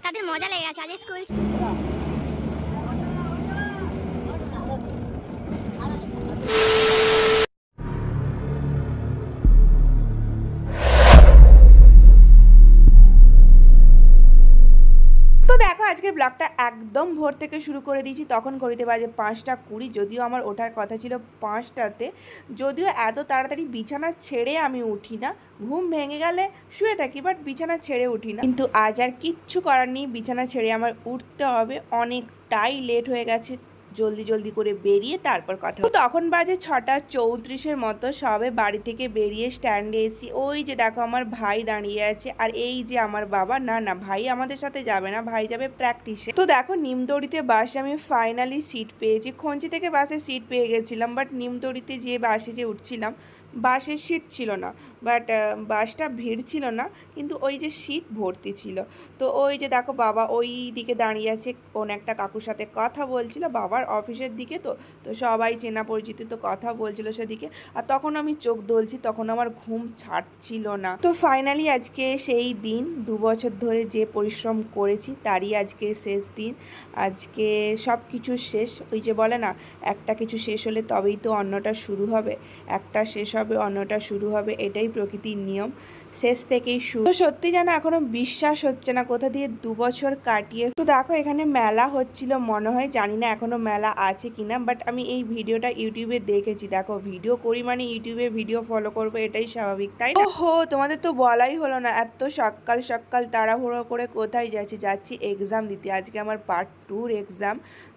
তাদের মজা লেগে গেছে আজ স্কুল। দেখো আজকের ব্লগটা একদম ভোর থেকে শুরু করে দিয়েছি। তখন ঘড়িতে বাজে 5টা 20। যদিও আমার ওঠার কথা ছিল 5টাতে, যদিও এত তাড়াতাড়ি বিছানা ছেড়ে আমি উঠি না। ঘুম ভেঙে গেলে শুয়ে থাকি, বাট বিছানা ছেড়ে উঠি না। কিন্তু আজ আর কিচ্ছু করার নেই, বিছানা ছেড়ে আমার উঠতে হবে। অনেকটাই লেট হয়ে গেছে, জলদি জলদি করে বেরিয়ে তারপর কথা। তখন বাজে 6টা 34 মতো। সবে বাড়ি থেকে বেরিয়ে স্ট্যান্ডে এসি। ওই যে দেখো আমার ভাই দাঁড়িয়ে আছে, আর এই যে আমার বাবা। না না, ভাই আমাদের সাথে যাবে না, ভাই যাবে প্র্যাকটিসে। তো দেখো নিমতড়িতে বাসে আমি ফাইনালি সিট পেয়েছি। খঞ্চি থেকে বাসে সিট পেয়ে গেছিলাম, বাট নিমতড়িতে যে বাসে যে উঠছিলাম বাসের সিট ছিল না। বাট বাসটা ভিড় ছিল না, কিন্তু ওই যে সিট ভর্তি ছিল। তো ওই যে দেখো বাবা ওই দিকে দাঁড়িয়ে আছে, কোন একটা কাকুর সাথে কথা বলছিল, বাবার অফিসের দিকে। তো তো সবাই চেনা পরিচিত, তো কথা বলছিল সেদিকে। আর তখন আমি চোখ দোলছি, তখন আমার ঘুম ছাড়ছিল না। তো ফাইনালি আজকে সেই দিন, 2 বছর ধরে যে পরিশ্রম করেছি তারই আজকে শেষ দিন। আজকে সব কিছু শেষ। ওই যে বলে না, একটা কিছু শেষ হলে তবেই তো অন্যটা শুরু হবে। একটা শেষ হবে অন্যটা শুরু হবে, এটাই প্রকৃতির নিয়ম। শেষ থেকেই শুরু। তো সত্যি জানা এখনো বিশ্বাস হচ্ছে না কোথা দিয়ে 2 বছর কাটিয়ে। তো দেখো এখানে মেলা হচ্ছিল মনে হয়, জানি না এখনো মেলা আছে কিনা, বাট আমি এই ভিডিওটা ইউটিউবে দেখেছি। দেখো ভিডিও করি মানে ইউটিউবে ভিডিও ফলো করবো, এটাই স্বাভাবিক, তাই না? ওহো, তোমাদের তো বলাই হলো না, এত সকাল সকাল তাড়াহুড়ো করে কোথায় যাচ্ছি এক্সাম দিতে। আজকে আমার পার্ট 2-র এক্সাম।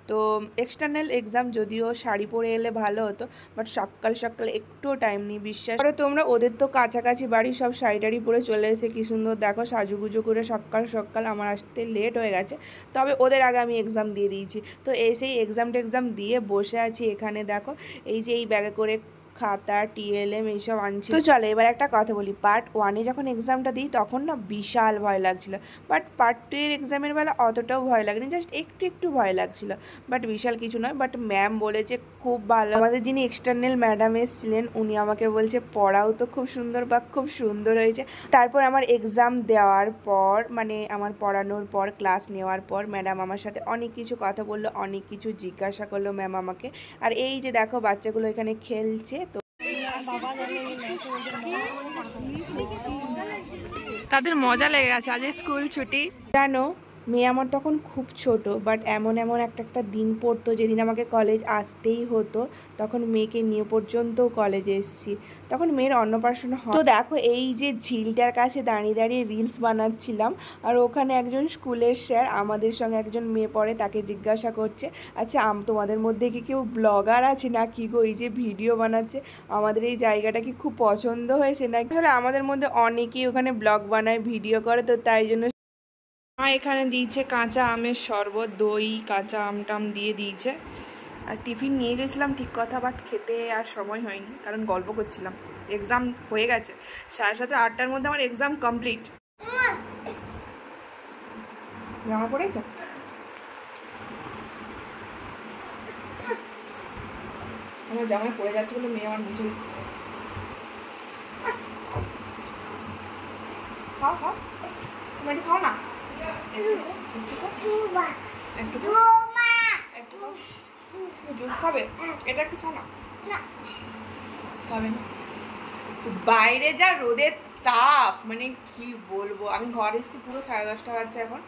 তো এক্সটার্নাল এক্সাম, যদিও শাড়ি পরে এলে ভালো হতো, বাট সকাল সকাল একটুও টাইম নেই। বিশ্বাস করো তোমরা, ওদের তো কাছাকাছি বাড়ি, সব শাড়ি টাড়ি পরে চলে এসে কি সুন্দর দেখো সাজুগুজু করে সকাল সকাল। আমার আসতে লেট হয়ে গেছে, তবে ওদের আগে আমি এক্সাম দিয়ে দিয়েছি। তো এসেই এক্সাম দিয়ে বসে আছি এখানে। দেখো এই যে এই ব্যাগে করে খাতা TLM এইসব আনছি। তো চলো এবার একটা কথা বলি, পার্ট 1-এ যখন এক্সামটা দিই তখন না বিশাল ভয় লাগছিল, বাট পার্ট 2-এর এক্সামের বেলা অতটাও ভয় লাগেনি, জাস্ট একটু একটু ভয় লাগছিল, বাট বিশাল কিছু নয়। বাট ম্যাম বলেছে খুব ভালো। আমাদের যিনি এক্সটার্নাল ম্যাডাম এসেছিলেন উনি আমাকে বলছে পড়াও তো খুব সুন্দর, বা খুব সুন্দর হয়েছে। তারপর আমার এক্সাম দেওয়ার পর, মানে আমার পড়ানোর পর, ক্লাস নেওয়ার পর ম্যাডাম আমার সাথে অনেক কিছু কথা বললো, অনেক কিছু জিজ্ঞাসা করলো ম্যাম আমাকে। আর এই যে দেখো বাচ্চাগুলো এখানে খেলছে। তো তাদের মজা লেগে গেছে আজ স্কুল ছুটি। জানো মেয়ে আমার তখন খুব ছোট, বাট এমন একটা দিন পড়তো যেদিন আমাকে কলেজ আসতেই হতো। তখন মেয়েকে নিয়ে পর্যন্ত কলেজে এসেছি, তখন মেয়ের অন্নপ্রাশন হয়। তো দেখো এই যে ঝিলটার কাছে দাঁড়িয়ে দাঁড়িয়ে রিলস বানাচ্ছিলাম, আর ওখানে একজন স্কুলের স্যার, আমাদের সঙ্গে একজন মেয়ে পড়ে, তাকে জিজ্ঞাসা করছে, আচ্ছা তোমাদের মধ্যে কি কেউ ব্লগার আছে না কি গো, এই যে ভিডিও বানাচ্ছে, আমাদের এই জায়গাটা কি খুব পছন্দ হয়েছে না? তাহলে আমাদের মধ্যে অনেকেই ওখানে ব্লগ বানায়, ভিডিও করে, তো তাই জন্য এখানে দিয়েছে কাঁচা আমের শরবত, দই, কাঁচা আম টাম দিয়ে দিয়েছে। আর টিফিন নিয়ে গেছিলাম ঠিক কথা, বাট খেতে আর সময় হয়নি, কারণ গল্প করছিলাম। এক্সাম হয়ে গেছে 7:30 8টার মধ্যে আমার এক্সাম কমপ্লিট। জামা পড়েছ? আমার জামায় পড়ে যাচ্ছে বলে মেয়ে আমার মুছে দিচ্ছে। খাও খাও, তুমি একটু খাও না, জুস খাবে? এটা একটু খাও না। খাবে না? বাইরে যা রোদের তাপ, মানে কি বলবো। আমি ঘর এসেছি পুরো 10:30 বাজছে এখন।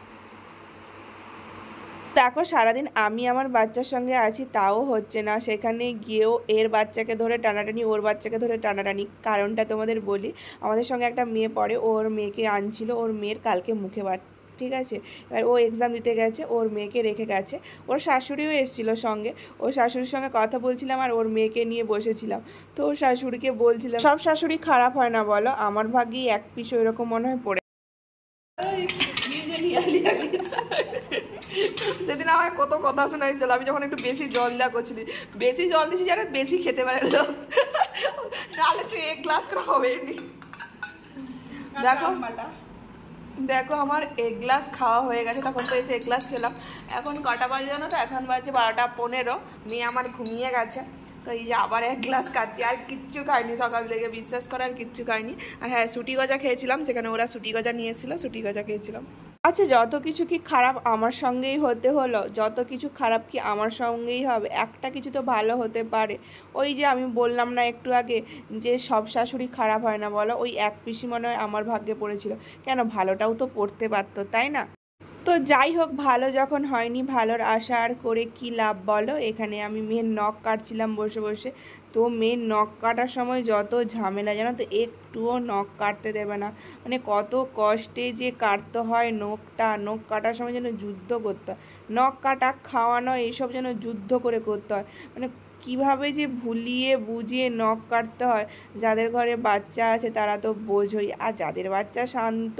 দেখো সারাদিন আমি আমার বাচ্চার সঙ্গে আছি, তাও হচ্ছে না। সেখানে গিয়েও এর বাচ্চাকে ধরে টানাটানি, ওর বাচ্চাকে ধরে টানাটানি। কারণটা তোমাদের বলি, আমাদের সঙ্গে একটা মেয়ে পড়ে, ওর মেয়েকে আনছিল, ওর মেয়ের কালকে মুখে বাচ্চা, ঠিক আছে? এবার ও এক্সাম দিতে গেছে, ওর মেয়েকে রেখে গেছে। ওর শাশুড়িও এসেছিলো সঙ্গে, ওর শাশুড়ির সঙ্গে কথা বলছিলাম আর ওর মেয়েকে নিয়ে বসেছিলাম। তো ওর শাশুড়িকে বলছিলাম, সব শাশুড়ি খারাপ হয় না বলো, আমার ভাগ্যেই এক পিস ওইরকম মনে হয় পড়ে। সেদিন আমায় কত কথা শোনাইছিল, আমি যখন একটু বেশি জল দেওয়া করছিলি, বেশি জল দিছি যারা বেশি খেতে পারে, তাহলে তো 1 গ্লাস করে হবে। দেখো দেখো আমার 1 গ্লাস খাওয়া হয়ে গেছে, তখন তো এসে 1 গ্লাস খেলাম। এখন কটা বাজে জানো তো? এখন বাজে 12টা 15। মেয়ে আমার ঘুমিয়ে গেছে। তো এই যে আবার এক গ্লাস খাচ্ছি, আর কিচ্ছু খাইনি সকাল থেকে, বিশ্বাস করে আর কিচ্ছু খাইনি। আর হ্যাঁ, সুটি গজা খেয়েছিলাম, সেখানে ওরা সুটি গজা নিয়ে এসেছিলো, সুটি গজা খেয়েছিলাম। আচ্ছা, যত কিছু কি খারাপ আমার সঙ্গেই হতে হলো? যত কিছু খারাপ কি আমার সঙ্গেই হবে? একটা কিছু তো ভালো হতে পারে। ওই যে আমি বললাম না একটু আগে যে সব শাশুড়ি খারাপ হয় না বলো, ওই এক পিসি মনে হয় আমার ভাগ্যে পড়েছিল। কেন, ভালোটাও তো পড়তে পারতো, তাই না? তো যাই হোক, ভালো যখন হয়নি, ভালোর আশা আর করে কি লাভ বলো। এখানে আমি মেয়ের নখ কাটছিলাম বসে বসে। তো মেয়ের নখ কাটার সময় যত ঝামেলা জানো তো, একটুও নখ কাটতে দেবে না। মানে কত কষ্টে যে কাটতে হয় নখটা, নখ কাটার সময় যেন যুদ্ধ করতে হয়। নখ কাটা, খাওয়ানো, এইসব যেন যুদ্ধ করে করতে হয়। মানে কিভাবে যে ভুলিয়ে বুঝিয়ে নখ কাটতে হয়। যাদের ঘরে বাচ্চা আছে তারা তো বোঝোই, আর যাদের বাচ্চা শান্ত,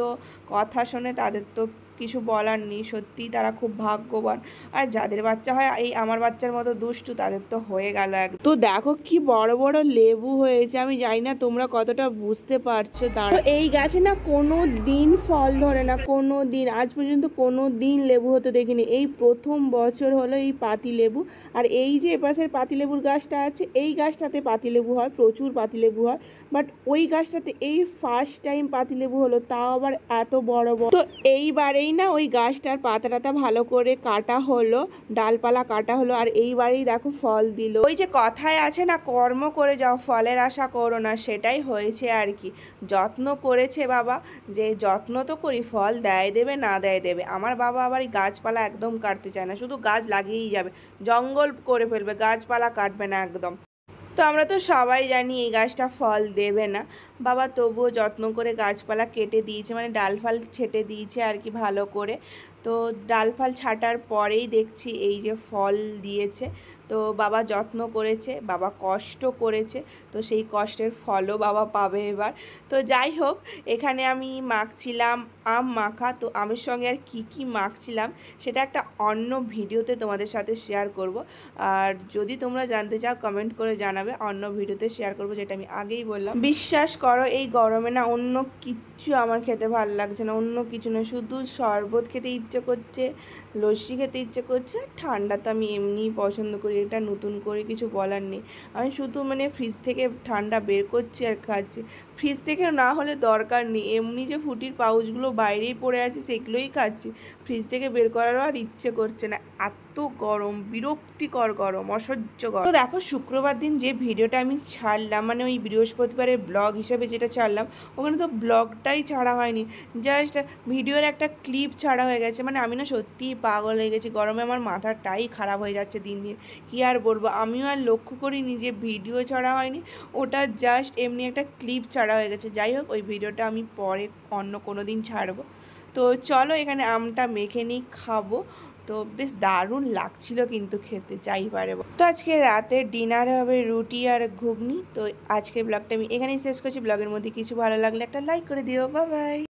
কথা শোনে, তাদের তো কিছু বলার নেই, সত্যিই তারা খুব ভাগ্যবান। আর যাদের বাচ্চা হয় এই আমার বাচ্চার মতো দুষ্টু, তাদের তো হয়ে গেল এক। তো দেখো কি বড় বড় লেবু হয়েছে, আমি জানি না তোমরা কতটা বুঝতে পারছো। তো এই গাছে না কোনো দিন ফল ধরে না, কোনো দিন, আজ পর্যন্ত কোনো দিন লেবু হতে দেখিনি। এই প্রথম বছর হলো এই পাতি লেবু। আর এই যে এপাশের পাতিলেবুর গাছটা আছে, এই গাছটাতে পাতিলেবু হয়, প্রচুর পাতিলেবু হয়। বাট ওই গাছটাতে এই ফার্স্ট টাইম পাতিলেবু হলো, তাও আবার এত বড় বড়। তো এইবারেই না ওই গাছটার পাতা টাতা ভালো করে কাটা হলো, ডালপালা কাটা হলো, আর এইবারেই দেখো ফল দিল। ওই যে কথায় আছে না, কর্ম করে যাও, ফলের আশা করো না, সেটাই হয়েছে আর কি। যত্ন করেছে বাবা, যে যত্ন তো করি, ফল দেয় দেবে, না দেয় দেবে। আমার বাবা আবার এই গাছপালা একদম কাটতে চায় না, শুধু গাছ লাগিয়েই যাবে, জঙ্গল করে ফেলবে, গাছপালা কাটবে না একদম। তো আমরা তো সবাই জানি এই গাছটা ফল দেবে না। বাবা তবুও যত্ন করে গাছপালা কেটে দিয়েছে, মানে ডাল ফাল ছেটে দিয়েছে আর কি ভালো করে। তো ডাল ফাল ছাটার পরেই দেখছি এই যে ফল দিয়েছে। তো বাবা যত্ন করেছে, বাবা কষ্ট করেছে, তো সেই কষ্টের ফলও বাবা পাবে এবার। তো যাই হোক, এখানে আমি মাখছিলাম আম মাখা। তো আমের সঙ্গে আর কি কি মাখছিলাম সেটা একটা অন্য ভিডিওতে তোমাদের সাথে শেয়ার করব। আর যদি তোমরা জানতে চাও কমেন্ট করে জানাবে, অন্য ভিডিওতে শেয়ার করবো, যেটা আমি আগেই বললাম। বিশ্বাস করো এই গরমে না অন্য কিচ্ছু আমার খেতে ভালো লাগছে না, অন্য কিছু না, শুধু শরবত খেতে ইচ্ছে করছে, লস্যি খেতে ইচ্ছে করছে। ঠান্ডা তো আমি এমনিই পছন্দ করি, এটা নতুন করে কিছু বলার নেই। আমি শুধু মানে ফ্রিজ থেকে ঠান্ডা বের করছি আর খাচ্ছি। ফ্রিজ থেকে না হলে দরকার নেই, এমনি যে ফুটির পাউচগুলো বাইরেই পড়ে আছে সেগুলোই খাচ্ছি। ফ্রিজ থেকে বের করারও আর ইচ্ছে করছে না, এত গরম, বিরক্তিকর গরম, অসহ্য গরম। তো দেখো, শুক্রবার দিন যে ভিডিওটা আমি ছাড়লাম, মানে ওই বৃহস্পতিবারের ব্লগ হিসেবে যেটা ছাড়লাম, ওখানে তো ব্লগটাই ছাড়া হয়নি, জাস্ট ভিডিওর একটা ক্লিপ ছাড়া হয়ে গেছে। মানে আমি না সত্যিই পাগল হয়ে গেছি, গরমে আমার মাথাটাই খারাপ হয়ে যাচ্ছে দিন দিন। কী আর বলবো, আমিও আর লক্ষ্য করিনি যে ভিডিও ছাড়া হয়নি, ওটা জাস্ট এমনি একটা ক্লিপ ছাড়া হয়ে গেছে। যাই হোক, ওই ভিডিওটা আমি পরে অন্য কোনো দিন ছাড়বো। তো চলো এখানে আমটা মেখে নিই, খাবো। তো বেশ দারুণ লাগছিল কিন্তু খেতে, যাই পারে। তো আজকে রাতে ডিনারে হবে রুটি আর ঘুগনি। তো আজকের ব্লগটা আমি এখানেই শেষ করছি। ব্লগের মধ্যে কিছু ভালো লাগলে একটা লাইক করে দিও। Bye bye.